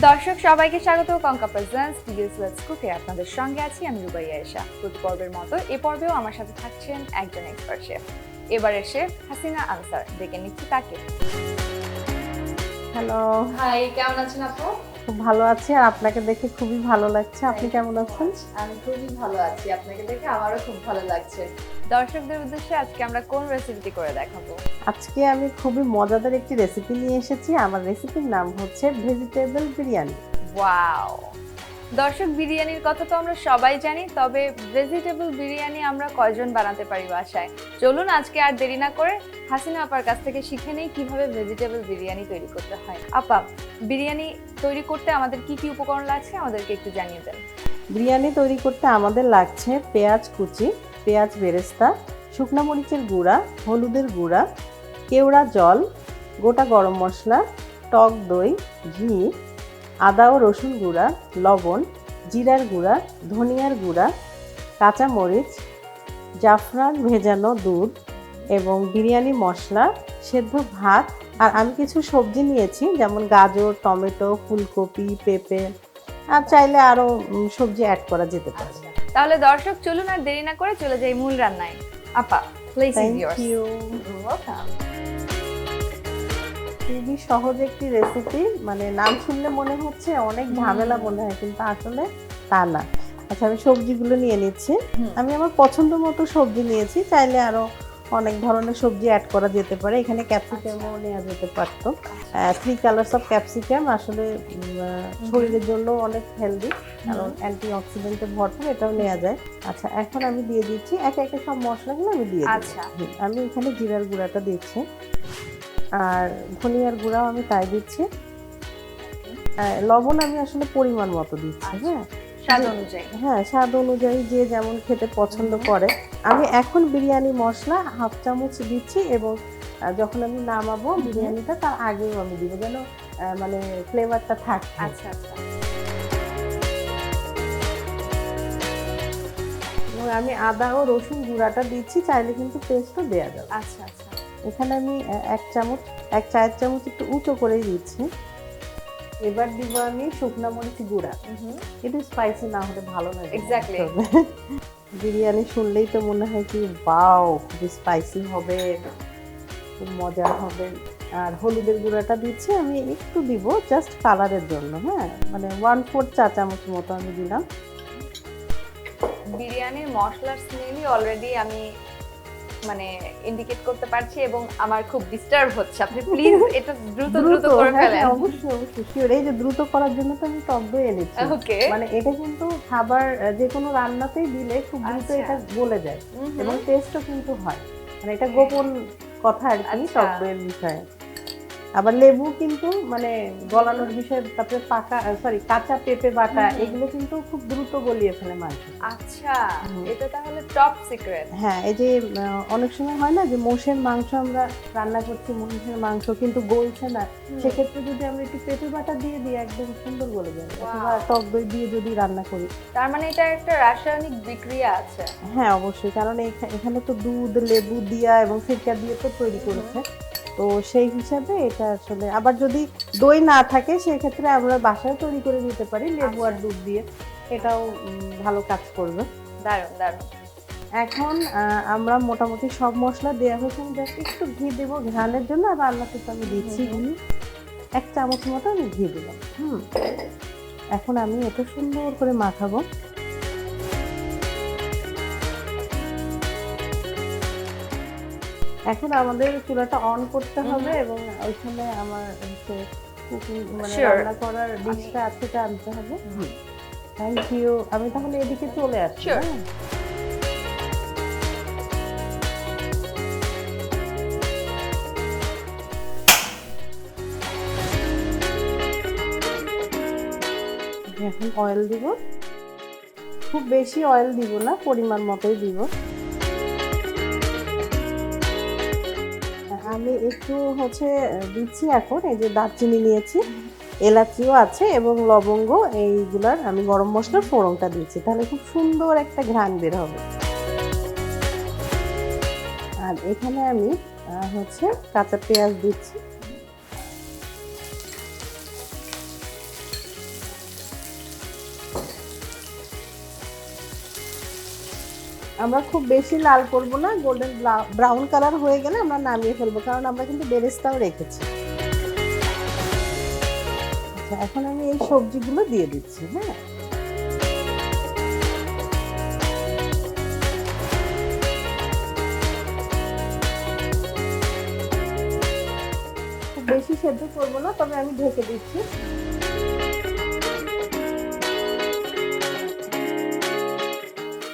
দর্শক সবাইকে স্বাগত কঙ্কা প্রেজেন্টস টিভিএস লেটস কুকে। আপনাদের সঙ্গে আছি আমি রুবাইয়া আয়েশা। প্রতি পর্বের মতো এ পর্বেও আমার সাথে থাকছেন একজন এক্সপার্ট শেফ। এবারের শেফ হাসিনা আনসার, ডেকে নিচ্ছি তাকে। হ্যালো, হাই, কেমন আছেন আপু? খুব ভালো আছি আর আপনাকে দেখে খুবই ভালো লাগছে। আপনি কেমন আছেন? আমি খুবই ভালো আছি, আপনাকে দেখে আমারও খুব ভালো লাগছে। দর্শকদের উদ্দেশ্যে আজকে আমরা কোন রেসিপিটি করে দেখাবো? আজকে আমি খুবই মজাদার একটি রেসিপি নিয়ে এসেছি। আমার রেসিপির নাম হচ্ছে ভেজিটেবল বিরিয়ানি। ওয়াও! দর্শক, বিরিয়ানির কথা তো আমরা সবাই জানি, তবে ভেজিটেবল বিরিয়ানি আমরা কয়জন বানাতে পারি বাসায়? চলুন আজকে আর দেরি না করে হাসিনা আপার কাছ থেকে শিখে নেই কিভাবে ভেজিটেবল বিরিয়ানি তৈরি করতে হয়। আপা, বিরিয়ানি তৈরি করতে আমাদের কি কি উপকরণ লাগছে আমাদেরকে একটু জানিয়ে দেন। বিরিয়ানি তৈরি করতে আমাদের লাগছে পেঁয়াজ কুচি, পেঁয়াজ বেরেস্তা, শুকনো মরিচের গুঁড়া, হলুদের গুঁড়া, কেওড়া জল, গোটা গরম মশলা, টক দই, ঘি, আদা ও রসুন গুঁড়া, লবণ, জিরার গুঁড়া, ধনিয়ার গুঁড়া, কাঁচা মরিচ, জাফরান ভেজানো দুধ এবং বিরিয়ানি মশলা, সেদ্ধ ভাত। আর আমি কিছু সবজি নিয়েছি, যেমন গাজর, টমেটো, ফুলকপি, পেঁপে, আর চাইলে আরও সবজি অ্যাড করা যেতে পারে। তাহলে দর্শক চলুন আর দেরি না করে চলে যাই মূল রান্নায়। আপা, প্লিজ ইজ থ্যাংক ইয়ার্স। ইউ। খুবই সহজ একটি রেসিপি, মানে নাম শুনলে মনে হচ্ছে অনেক ঝামেলা মনে হয়, কিন্তু আসলে তা না। আচ্ছা, আমি সবজিগুলো নিয়ে নিচ্ছি। আমি আমার পছন্দ মতো সবজি নিয়েছি, চাইলে আরো অনেক ধরনের সবজি অ্যাড করা যেতে পারে। এখানে ক্যাপসিকামও নেওয়া যেতে পারতো। 3 কালার্স অফ ক্যাপসিকাম আসলে শরীরের জন্য অনেক হেলদি, কারণ অ্যান্টি অক্সিডেন্টে ভরপুর, এটাও নেওয়া যায়। আচ্ছা, এখন আমি দিয়ে দিচ্ছি একে একে সব মশলাগুলো আমি দিয়ে দিচ্ছি। আচ্ছা। আমি এখানে জিরার গুঁড়াটা দিচ্ছি, আর ধনিয়ার গুঁড়াও আমি তাই দিচ্ছি। লবণ আমি আসলে পরিমাণ মতো দিচ্ছি। হ্যাঁ, স্বাদ অনুযায়ী। হ্যাঁ, স্বাদ অনুযায়ী যে যেমন খেতে পছন্দ করে। আমি এখন বিরিয়ানি মশলা হাফ চামচ দিচ্ছি, এবং যখন আমি নামাবো বিরিয়ানিটা তার আগেও আমি দিব, যেন মানে ফ্লেভারটা থাকে। আচ্ছা আচ্ছা। এবং আমি আদা ও রসুন গুঁড়াটা দিচ্ছি, চাইলে কিন্তু পেস্টও দেওয়া যাবে। আচ্ছা আচ্ছা। এখানে আমি এক চায়ের চামচ একটু উঁচু করেই দিচ্ছি। এবার দিব আমি শুকনা মরিচ গুঁড়া। একটু স্পাইসি না হলে ভালো লাগে। এক্স্যাক্টলি। বিরিয়ানি শুনলেই তো মনে হয় কি বাও, খুব স্পাইসি হবে, খুব মজার হবে। আর হলুদের গুঁড়াটা দিচ্ছি আমি একটু দিব, জাস্ট কালারের জন্য। হ্যাঁ, মানে 1/4 চা চামচ মতো আমি দিলাম। বিরিয়ানির মশলার স্মেলই অলরেডি আমি মানে ইন্ডিকেট করতে পারছি, এবং আমার খুব ডিস্টার্ব হচ্ছে। আপনি প্লিজ এটা দ্রুত দ্রুত করে হ্যাঁ, ফেলেন। অবশ্যই অবশ্যই শিওর। এই যে দ্রুত করার জন্য তো আমি টক দই এনেছি। ওকে। মানে এটা কিন্তু খাবার যে কোনো রান্নাতেই দিলে খুব দ্রুত আচ্ছা। এটা গলে যায়, হুম। এবং টেস্টও কিন্তু হয়। মানে এটা গোপন কথা আর কি আচ্ছা। টক দইয়ের বিষয়ে। আবার লেবু কিন্তু মানে গলানোর বিষয়, তারপরে কাঁচা পেঁপে বাটা, এগুলো কিন্তু খুব দ্রুত গলিয়ে ফেলে মাংস। আচ্ছা, এটা তাহলে টপ সিক্রেট। হ্যাঁ, এই যে অনেক সময় হয় না যে মোষের মাংস আমরা রান্না করছি, মোষের মাংস কিন্তু গলছে না, সেক্ষেত্রে যদি আমরা একটু পেঁপে বাটা দিয়ে দিই একদম সুন্দর গলে যাবে। অথবা টক দই দিয়ে যদি রান্না করি। তার মানে এটা একটা রাসায়নিক বিক্রিয়া আছে। হ্যাঁ, অবশ্যই, কারণ এখানে তো দুধ, লেবু দিয়া এবং সিরকা দিয়ে তো তৈরি করেছে। তো সেই হিসাবে এটা আসলে, আবার যদি দই না থাকে সেক্ষেত্রে আমরা বাসায় তৈরি করে নিতে পারি লেবু আর দুধ দিয়ে, এটাও ভালো কাজ করবে। দারুণ দারুণ। এখন আমরা মোটামুটি সব মশলা দেওয়া হয়েছে। আমি জাস্ট একটু ঘি দেবো ঘ্রাণের জন্য, আর রান্নাতে তো আমি দিচ্ছি ঘি। 1 চামচ মতো আমি ঘি দিলাম। এখন আমি এটা সুন্দর করে মাখাবো। এখন আমাদের চুলাটা অন করতে হবে, এবং ওইখানে আমার হচ্ছে কুকিং মানে রান্না করার ডিশটা আছে, এটা আনতে হবে। Thank you. আমি তাহলে এদিকে চলে আসছি। হ্যাঁ, এখন অয়েল দিব। খুব বেশি অয়েল দিব না, পরিমাণ মতোই দিব। আমি একটু দিচ্ছি এখন, এই যে দারচিনি নিয়েছি, এলাচিও আছে, এবং লবঙ্গ, এইগুলার আমি গরম মশলার ফোড়নটা দিচ্ছি, তাহলে খুব সুন্দর একটা ঘ্রাণ বের হবে। আর এখানে আমি কাঁচা পেঁয়াজ দিচ্ছি। আমরা খুব বেশি লাল করব না, গোল্ডেন ব্রাউন কালার হয়ে গেলে আমরা নামিয়ে ফেলবো, কারণ আমরা কিন্তু বেরেস্তাও রেখেছি। আচ্ছা, এখন আমি এই সবজিগুলো দিয়ে দিচ্ছি। হ্যাঁ, খুব বেশি সেদ্ধ করব না, তবে আমি ঢেকে দিচ্ছি।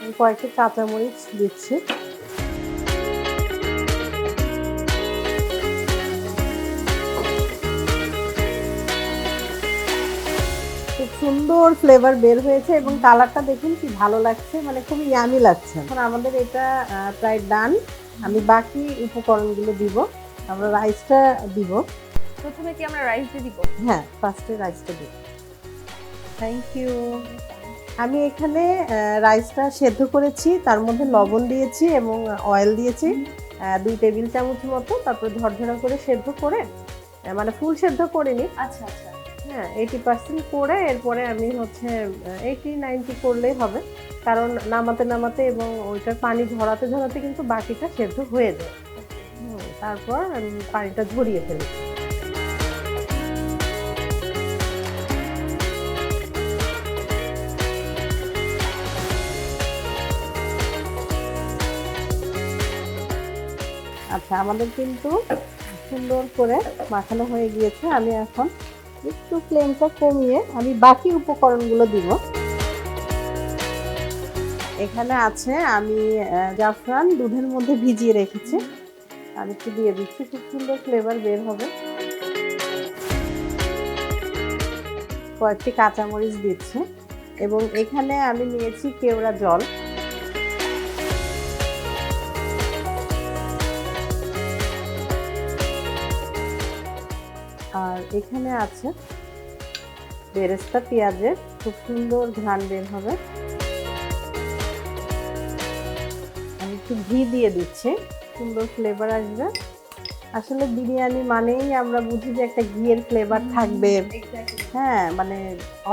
আমি কয়েকটা কাঁচামরিচ দিচ্ছি। খুব সুন্দর ফ্লেভার বের হয়েছে এবং কালারটা দেখুন কি ভালো লাগছে, মানে খুবই ইয়ামি লাগছে। এখন আমাদের এটা প্রায় ডান। আমি বাকি উপকরণগুলো দিব। আমরা রাইসটা দিব। প্রথমে কি আমরা রাইস দিয়ে দিব? হ্যাঁ, ফার্স্টে রাইসটা দিব। Thank you. আমি এখানে রাইসটা সেদ্ধ করেছি, তার মধ্যে লবণ দিয়েছি এবং অয়েল দিয়েছি 2 টেবিল চামচ মতো। তারপর ঝরঝরা করে সেদ্ধ করে, মানে ফুল সেদ্ধ করিনি। আচ্ছা আচ্ছা। হ্যাঁ, 80% করে এরপরে আমি হচ্ছে 80-90 করলেই হবে, কারণ নামাতে নামাতে এবং ওইটার পানি ঝরাতে ঝরাতে কিন্তু বাকিটা সেদ্ধ হয়ে যায়। তারপর আমি পানিটা ঝরিয়ে ফেলি। আচ্ছা, আমাদের কিন্তু সুন্দর করে মাখানো হয়ে গিয়েছে। আমি এখন একটু ফ্লেমটা কমিয়ে আমি বাকি উপকরণগুলো দিব। এখানে আছে আমি জাফরান দুধের মধ্যে ভিজিয়ে রেখেছি, আমি একটু দিয়ে দিচ্ছি, খুব সুন্দর ফ্লেভার বের হবে। কয়েকটি কাঁচামরিচ দিচ্ছি এবং এখানে আমি নিয়েছি কেওড়া জল। আর এখানে আছে বেরেস্তা পেঁয়াজের, খুব সুন্দর ঘ্রাণ বের হবে। আমি একটু ঘি দিয়ে দিচ্ছি, সুন্দর ফ্লেভার আসবে। আসলে বিরিয়ানি মানেই আমরা বুঝি যে একটা ঘিয়ের ফ্লেভার থাকবে। হ্যাঁ, মানে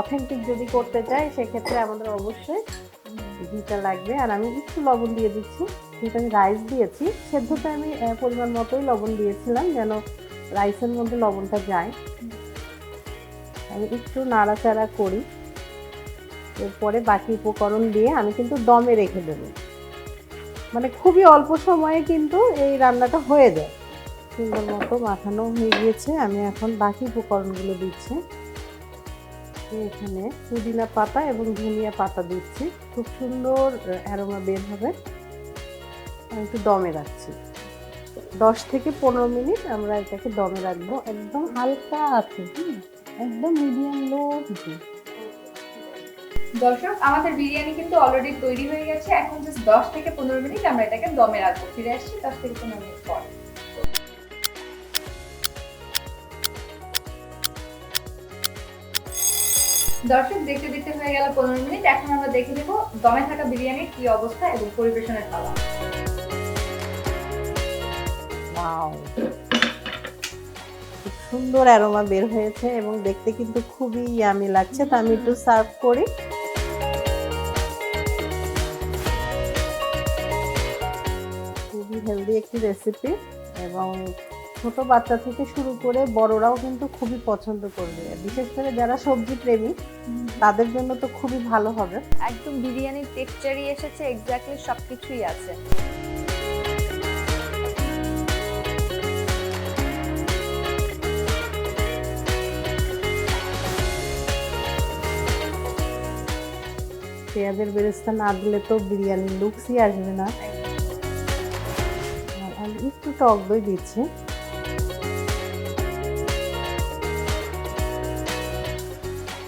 অথেন্টিক যদি করতে চাই সেক্ষেত্রে আমাদের অবশ্যই ঘিটা লাগবে। আর আমি একটু লবণ দিয়ে দিচ্ছি, যেহেতু আমি রাইস দিয়েছি। সেদ্ধতে আমি পরিমাণ মতোই লবণ দিয়েছিলাম, যেন রাইসের মধ্যে লবণটা যায়। আমি একটু নাড়াচাড়া করি, এরপরে বাকি উপকরণ দিয়ে আমি কিন্তু দমে রেখে দেবো। মানে খুবই অল্প সময়ে কিন্তু এই রান্নাটা হয়ে যায়। সুন্দর মতো মাখানো হয়ে গিয়েছে। আমি এখন বাকি উপকরণগুলো দিচ্ছি। এখানে পুদিনা পাতা এবং ধনিয়া পাতা দিচ্ছি, খুব সুন্দর অ্যারোমা বের হবে। আমি একটু দমে রাখছি, 10 থেকে 15 মিনিট আমরা এটাকে দমে রাখবো। একদম হালকা আছে, একদম মিডিয়াম লো হিটে। দর্শক, আমাদের বিরিয়ানি কিন্তু অলরেডি তৈরি হয়ে গেছে। এখন জাস্ট 10 থেকে 15 মিনিট আমরা এটাকে দমে রাখবো। ফিরে আসছি 10 থেকে 15 মিনিট পর। দর্শক, দেখতে দেখতে হয়ে গেল 15 মিনিট। এখন আমরা দেখে নেব দমে থাকা বিরিয়ানির কি অবস্থা এবং পরিবেশনের পালা। ওয়াও, খুব সুন্দর অ্যারোমা বের হয়েছে এবং দেখতে কিন্তু খুবই ইয়ামি লাগছে। তো আমি একটু সার্ভ করি। খুবই হেলদি একটি রেসিপি এবং ছোট বাচ্চা থেকে শুরু করে বড়রাও কিন্তু খুবই পছন্দ করবে, বিশেষ করে যারা সবজি প্রেমী তাদের জন্য তো খুবই ভালো হবে। একদম বিরিয়ানির টেক্সচারই এসেছে, এক্স্যাক্টলি সবকিছুই আছে। পেঁয়াজের বেরেস্তা না দিলে তো বিরিয়ানির লুকসই আসবে না। আর আমি একটু টক দই দিচ্ছি।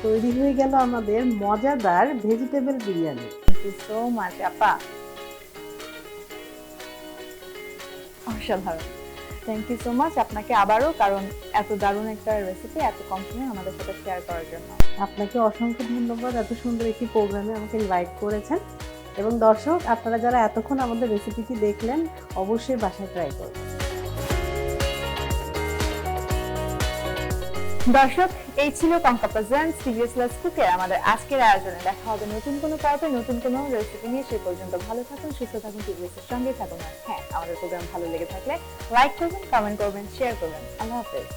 তৈরি হয়ে গেল আমাদের মজাদার vegetable biryani. Thank you so much আপা, অসাধারণ। থ্যাংক ইউ সো মাচ আপনাকে আবারও, কারণ এত দারুণ একটা রেসিপি এত কম সময়ে আমাদের সাথে শেয়ার করার জন্য। আপনাকে অসংখ্য ধন্যবাদ, এত সুন্দর একটি প্রোগ্রামে আমাকে ইনভাইট করেছেন। এবং দর্শক, আপনারা যারা এতক্ষণ আমাদের রেসিপিটি দেখলেন, অবশ্যই বাসায় ট্রাই করবেন। দর্শক, এই ছিল কঙ্কা প্রেজেন্টস টিভিএস কুকের আমাদের আজকের আয়োজনে। দেখা হবে নতুন কোনো পর্বে নতুন কোনো রেসিপি নিয়ে। সেই পর্যন্ত ভালো থাকুন, সুস্থ থাকুন, টিভিএস এর সঙ্গে থাকুন। আর হ্যাঁ, আমাদের প্রোগ্রাম ভালো লেগে থাকলে লাইক করবেন, কমেন্ট করবেন, শেয়ার করবেন। আল্লাহ হাফেজ।